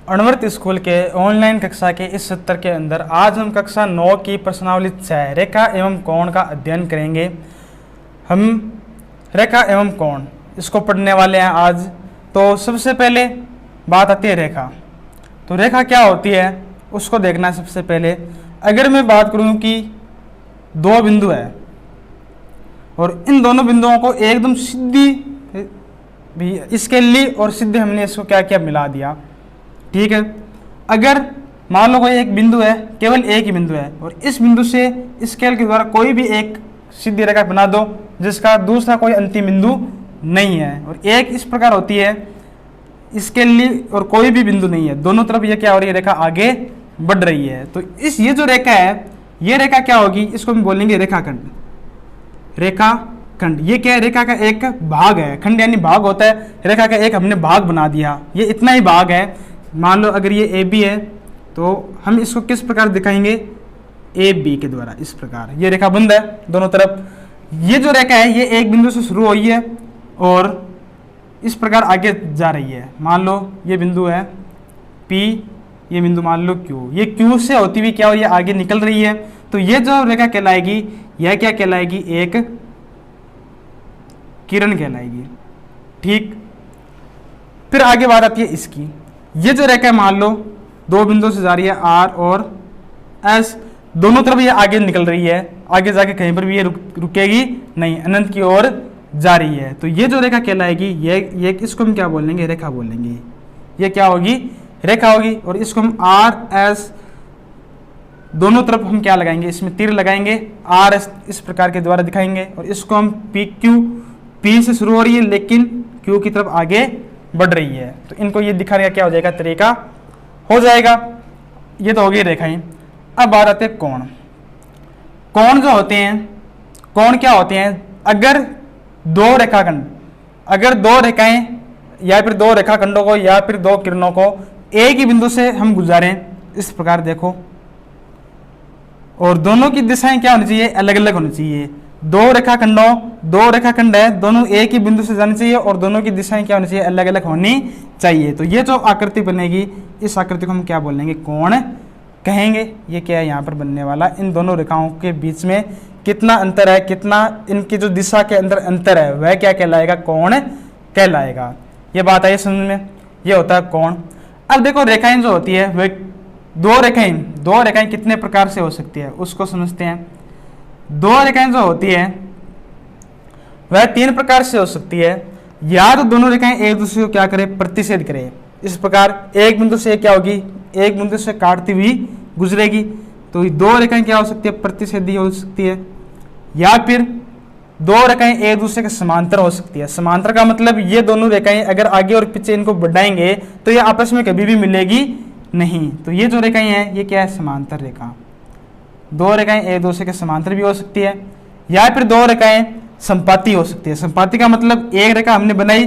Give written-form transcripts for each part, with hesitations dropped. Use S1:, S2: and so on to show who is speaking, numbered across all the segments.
S1: अणवर्त school के online कक्षा के इस सत्र के अंदर आज हम कक्षा 9 की प्रश्नावली 6 रेखा एवं कोण का अध्ययन करेंगे। हम रेखा एवं कोण इसको पढ़ने वाले हैं आज। तो सबसे पहले बात आती है रेखा। तो रेखा क्या होती है उसको देखना है। सबसे पहले अगर मैं बात करूं कि दो बिंदु है और इन दोनों बिंदुओं को एकदम सीधी भी इसके लिए और सीधे हमने इसको क्या किया, मिला दिया। ठीक है, अगर मान लो कोई एक बिंदु है, केवल एक ही बिंदु है और इस बिंदु से स्केल के द्वारा कोई भी एक सीधी रेखा बना दो जिसका दूसरा कोई अंतिम बिंदु नहीं है और एक इस प्रकार होती है, इसके लिए और कोई भी बिंदु नहीं है, दोनों तरफ ये क्या हो रही है, रेखा आगे बढ़ रही है। तो इस ये जो रेखा है, ये रेखा क्या होगी, इसको हम बोलेंगे रेखाखंड। रेखाखंड ये क्या है, रेखा का एक भाग है। खंड यानी भाग होता है, रेखा का एक हमने भाग बना दिया। ये इतना ही भाग है। मान लो अगर ये ए बी है तो हम इसको किस प्रकार दिखाएंगे, ए बी के द्वारा। इस प्रकार ये रेखा बंद है दोनों तरफ। ये जो रेखा है ये एक बिंदु से शुरू हुई है और इस प्रकार आगे जा रही है। मान लो ये बिंदु है पी, ये बिंदु मान लो क्यू, ये क्यू से होती हुई क्या हो, ये आगे निकल रही है। तो ये जो रेखा कहलाएगी, यह क्या कहलाएगी, एक किरण कहलाएगी। ठीक, फिर आगे बात आती है इसकी। ये जो रेखा है मान लो दो बिंदु से जा रही है आर और एस, दोनों तरफ ये आगे निकल रही है, आगे जाके कहीं पर भी ये रुकेगी नहीं, अनंत की ओर जा रही है। तो ये जो रेखा कहलाएगी, ये इसको हम क्या बोलेंगे, रेखा बोलेंगे। ये क्या होगी, रेखा होगी। और इसको हम आर एस दोनों तरफ हम क्या लगाएंगे, इसमें तीर लगाएंगे, आर एस इस प्रकार के द्वारा दिखाएंगे। और इसको हम पी क्यू, पी से शुरू हो रही है लेकिन क्यू की तरफ आगे बढ़ रही है, तो इनको ये दिखाने का क्या हो जाएगा, तरीका हो जाएगा। ये तो हो गई रेखाएं। अब बात आते हैं कोण। कोण जो होते हैं, कोण क्या होते हैं, अगर दो रेखाखंड, अगर दो रेखाएं या फिर दो रेखाखंडों को या फिर दो किरणों को एक ही बिंदु से हम गुजारें, इस प्रकार देखो, और दोनों की दिशाएं क्या होनी चाहिए, अलग अलग होनी चाहिए। दो रेखाखंड है, दोनों एक ही बिंदु से जानी चाहिए और दोनों की दिशाएं क्या होनी चाहिए, अलग अलग होनी चाहिए। तो ये जो आकृति बनेगी, इस आकृति को हम क्या बोलेंगे, कोण कहेंगे। ये क्या है यहाँ पर बनने वाला, इन दोनों रेखाओं के बीच में कितना अंतर है, कितना इनकी जो दिशा के अंदर अंतर है, वह क्या कहलाएगा, कोण कहलाएगा। ये बात आई समझ में, ये होता है कोण। अब देखो रेखाएं जो होती है वह दो रेखाएं कितने प्रकार से हो सकती है उसको समझते हैं। दो रेखाएं जो होती है वह तीन प्रकार से हो सकती है। या तो दोनों रेखाएं एक दूसरे को क्या करें, प्रतिच्छेद करें। इस प्रकार एक बिंदु से क्या होगी, एक बिंदु से काटती हुई गुजरेगी। तो दो रेखाएं क्या हो सकती है, प्रतिच्छेदी हो सकती है। या फिर दो रेखाएं एक दूसरे के समांतर हो सकती है। समांतर का मतलब ये दोनों रेखाएं अगर आगे और पीछे इनको बढ़ाएंगे तो ये आपस में कभी भी मिलेगी नहीं। तो ये जो रेखाएं हैं ये क्या है, समांतर रेखा। दो रेखाएं एक दूसरे के समांतर भी हो सकती है या फिर दो रेखाएं संपाती हो सकती है। संपाती का मतलब एक रेखा हमने बनाई,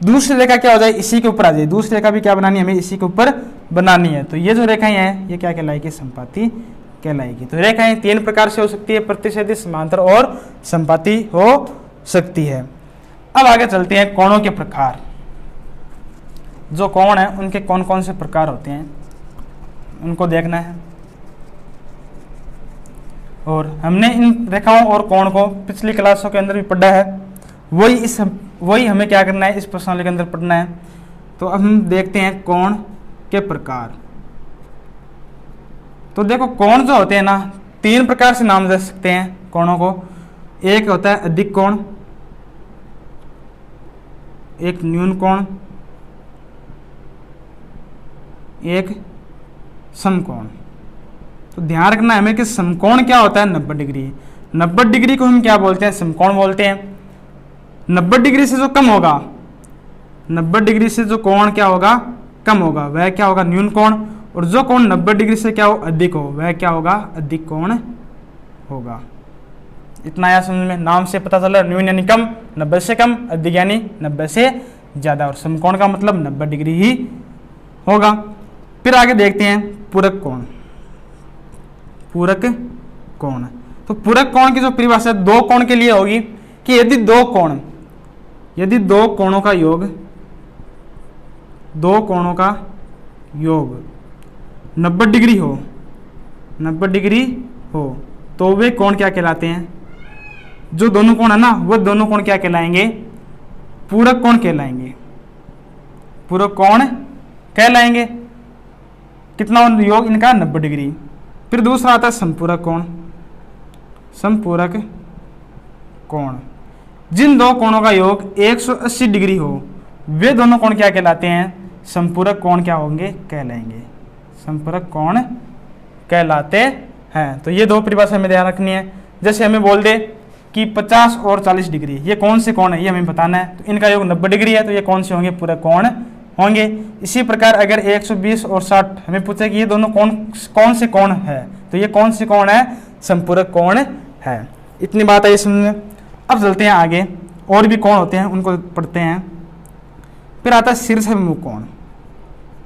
S1: दूसरी रेखा क्या हो जाए, इसी के ऊपर आ जाए। दूसरी रेखा भी क्या बनानी है, हमें इसी के ऊपर बनानी है। तो ये जो रेखाएं हैं ये क्या कहलाएगी, संपाती कहलाएगी। तो रेखाएं तीन प्रकार से हो सकती है, प्रतिच्छेदी, समांतर और संपाती हो सकती है। अब आगे चलते हैं कोणों के प्रकार। जो कोण है उनके कौन कौन से प्रकार होते हैं उनको देखना है। और हमने इन रेखाओं और कोण को पिछली क्लासों के अंदर भी पढ़ा है, वही हमें क्या करना है, इस प्रश्नावली के अंदर पढ़ना है। तो अब हम देखते हैं कोण के प्रकार। तो देखो कोण जो होते हैं ना, तीन प्रकार से नाम दे सकते हैं कोणों को। एक होता है अधिक कोण, एक न्यून कोण, एक समकोण। तो ध्यान रखना है हमें कि समकोण क्या होता है, 90 डिग्री। 90 डिग्री को हम क्या बोलते हैं, समकोण बोलते हैं। 90 डिग्री से जो कम होगा, 90 डिग्री से जो कोण क्या होगा, कम होगा, वह क्या होगा, न्यून कोण। और जो कोण 90 डिग्री से क्या हो, अधिक हो, वह क्या होगा, अधिक कोण होगा। इतना आया समझ में, नाम से पता चला। न्यून यानी कम, 90 से कम, अधिक यानी 90 से ज्यादा, और समकोण का मतलब 90 डिग्री ही होगा। फिर आगे देखते हैं पूरक कोण। पूरक कोण, तो पूरक कोण की जो परिभाषा दो कोण के लिए होगी कि यदि दो कोणों का योग, दो कोणों का योग 90 डिग्री हो, 90 डिग्री हो, तो वे कोण क्या कहलाते हैं? जो दोनों कोण है ना, वो दोनों कोण क्या कहलाएंगे? पूरक कोण कहलाएंगे, पूरक कोण कहलाएंगे। कितना योग इनका? 90 डिग्री। फिर दूसरा आता है समपूरक कोण। समपूरक कोण, जिन दो कोणों का योग 180 डिग्री हो, वे दोनों कोण क्या कहलाते हैं? समपूरक कोण क्या होंगे? कहलाएंगे, समपूरक कोण कहलाते हैं। तो ये दो परिभाषा हमें ध्यान रखनी है। जैसे हमें बोल दे कि 50 और 40 डिग्री ये कौन से कोण है, ये हमें बताना है। तो इनका योग 90 डिग्री है, तो ये कौन से होंगे? पूरक कोण होंगे। इसी प्रकार अगर 120 और 60 हमें पूछे कि ये दोनों कौन से कोण है, तो ये कौन से कोण है? समपूरक कोण है। इतनी बात है इसमें। अब चलते हैं आगे, और भी कोण होते हैं उनको पढ़ते हैं। फिर आता है शीर्षाभिमुख कोण।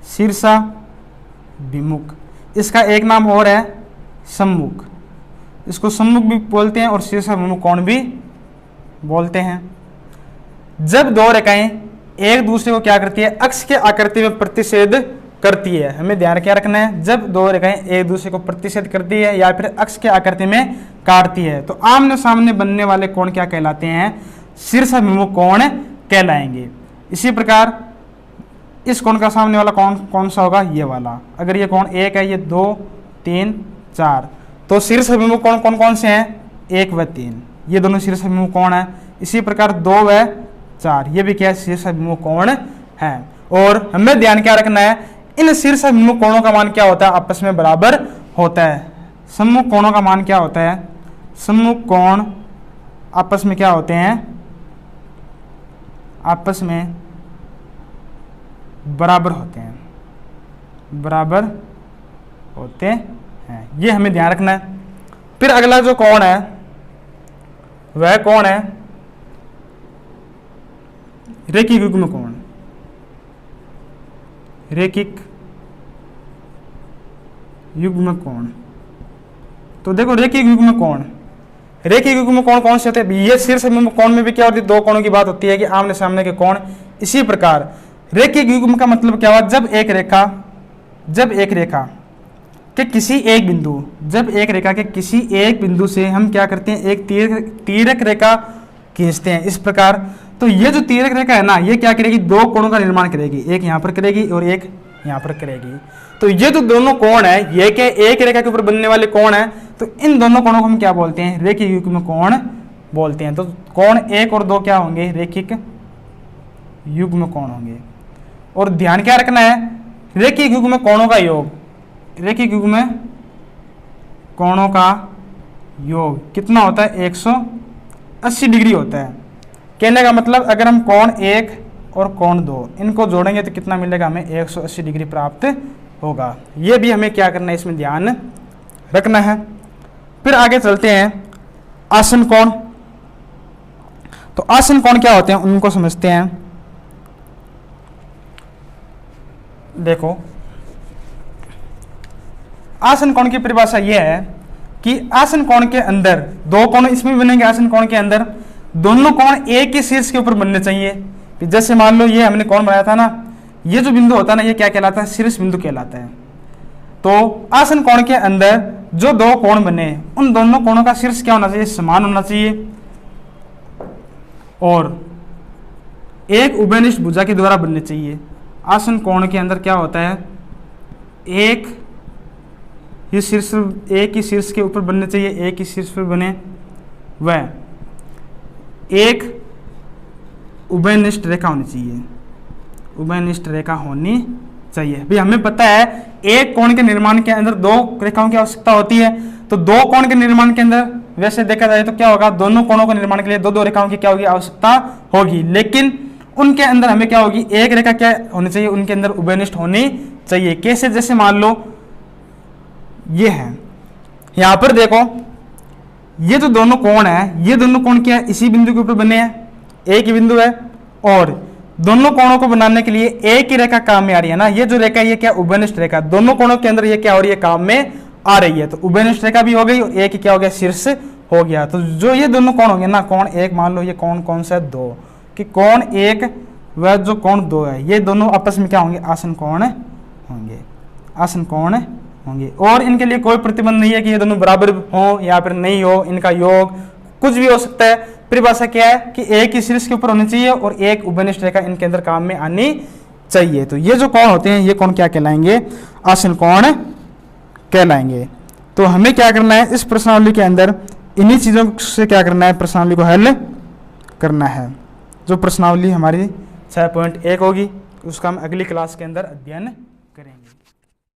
S1: शीर्षाभिमुख, इसका एक नाम और है सम्मुख। इसको सम्मुख भी बोलते हैं और शीर्षाभिमुख कोण भी बोलते हैं। जब दो रेखाएं एक दूसरे को क्या करती है? अक्ष के आकृति में प्रतिच्छेद करती है। हमें ध्यान क्या रखना है? जब दो रेखाएं एक दूसरे को प्रतिच्छेद करती है या फिर अक्ष के आकृति में काटती है, तो आमने सामने बनने वाले कोण क्या कहलाते हैं? शीर्षाभिमुख कोण कहलाएंगे। इसी प्रकार इस कोण का सामने वाला कोण कौन सा होगा? ये वाला। अगर ये कोण 1 है, ये 2, 3, 4, तो शीर्षाभिमुख कोण कौन कौन से हैं? 1 व 3, ये दोनों शीर्षाभिमुख कोण है। इसी प्रकार 2 व 4, ये भी क्या है? शीर्षाभिमुख कोण है। और हमें ध्यान क्या रखना है? इन शीर्षाभिमुख कोणों का मान क्या होता है? आपस में बराबर होता है। सम्मुख कोणों का मान क्या होता है? सम्मुख कोण आपस में क्या होते हैं? आपस में बराबर होते हैं, बराबर होते हैं। ये हमें ध्यान रखना है। फिर अगला जो कोण है वह कौन है? रेखिक युग्म कोण। रेखिक युग्म कोण, तो देखो रेखिक युग्म कोण, रेखिक युग्म कोण कौन से होते हैं? ये शीर्षाभिमुख कोण में भी क्या होती है? दो कोणों की बात होती है कि आमने सामने के कोण। इसी प्रकार रेखिक युग्म का मतलब क्या हुआ? जब एक रेखा के किसी एक बिंदु, जब एक रेखा के किसी एक बिंदु से हम क्या करते हैं? एक तीरक रेखा खींचते हैं इस प्रकार। तो ये जो तीरक रेखा है ना, ये क्या करेगी? दो कोणों का निर्माण करेगी, एक यहाँ पर करेगी और एक यहाँ पर करेगी। तो ये जो दोनों कोण है, ये क्या एक रेखा के ऊपर बनने वाले कोण है, तो इन दोनों कोणों को हम क्या बोलते हैं? रेखिक युग्म कोण बोलते हैं। तो कोण 1 और 2 क्या होंगे? रेखिक युग्म कोण होंगे। और ध्यान क्या रखना है? रेखिक युग्म कोणों का योग, रेखिक युग्म कोणों का योग कितना होता है? 180 डिग्री होता है। कहने का मतलब अगर हम कोण 1 और कोण 2 इनको जोड़ेंगे तो कितना मिलेगा? हमें 180 डिग्री प्राप्त होगा। ये भी हमें क्या करना है? इसमें ध्यान रखना है। फिर आगे चलते हैं आसन कोण। तो आसन कोण क्या होते हैं उनको समझते हैं। देखो, आसन कोण की परिभाषा यह है कि आसन कोण के अंदर दो कोण इसमें बनेंगे। आसन कोण के अंदर दोनों कोण एक ही शीर्ष के ऊपर बनने चाहिए। जैसे मान लो ये हमने कोण बनाया था ना, ये जो बिंदु होता है ना, ये क्या कहलाता है? शीर्ष बिंदु कहलाता है। तो आसन कोण के अंदर जो दो कोण बने, उन दोनों कोणों का शीर्ष क्या होना चाहिए? समान होना चाहिए। और एक उभयनिष्ठ भुजा के द्वारा बनने चाहिए। आसन कोण के अंदर क्या होता है? एक ही शीर्ष के ऊपर बनने चाहिए, एक ही शीर्ष पर बने, वह एक उभयनिष्ठ रेखा होनी चाहिए, उभयनिष्ठ रेखा होनी चाहिए। भाई हमें पता है एक कोण के निर्माण के अंदर दो रेखाओं की आवश्यकता होती है। तो दो कोण के निर्माण के अंदर वैसे देखा जाए तो क्या होगा? दोनों कोणों के निर्माण के लिए दो रेखाओं की क्या होगी? आवश्यकता होगी। लेकिन उनके अंदर हमें क्या होगी? एक रेखा क्या होनी चाहिए? उनके अंदर उभयनिष्ठ होनी चाहिए। कैसे? जैसे मान लो ये है, यहां पर देखो ये जो दोनों कोण है, ये दोनों कोण क्या है? इसी बिंदु के ऊपर बने हैं, एक ही बिंदु है। और दोनों कोणों को बनाने के लिए एक ही रेखा काम में आ रही है ना। ये जो रेखा है ये क्या? उभयनिष्ठ रेखा। दोनों कोणों के अंदर ये क्या हो रही है? काम में आ रही है। तो उभयनिष्ठ रेखा भी हो गई और एक ही क्या हो गया? शीर्ष हो गया। तो जो ये दोनों कोण होंगे ना, कोण 1 मान लो, ये कोण कौन सा है? 2, कि कोण 1 व जो कोण 2 है, ये दोनों आपस में क्या होंगे? आसन कोण होंगे, आसन कोण होंगे। और इनके लिए कोई प्रतिबंध नहीं है कि ये दोनों बराबर हो या फिर नहीं हो, इनका योग कुछ भी हो सकता है। परिभाषा क्या है कि एक ही शीर्ष के ऊपर होनी चाहिए और एक उभयनिष्ठ रेखा इनके अंदर काम में आनी चाहिए। तो ये जो कोण होते हैं ये कोण क्या कहलाएंगे, आसन कोण कहलाएंगे। तो हमें क्या करना है, इस प्रश्नावली के अंदर इन्हीं चीजों से क्या करना है, प्रश्नावली को हल करना है। जो प्रश्नावली हमारी 6.1 होगी उसका हम अगली क्लास के अंदर अध्ययन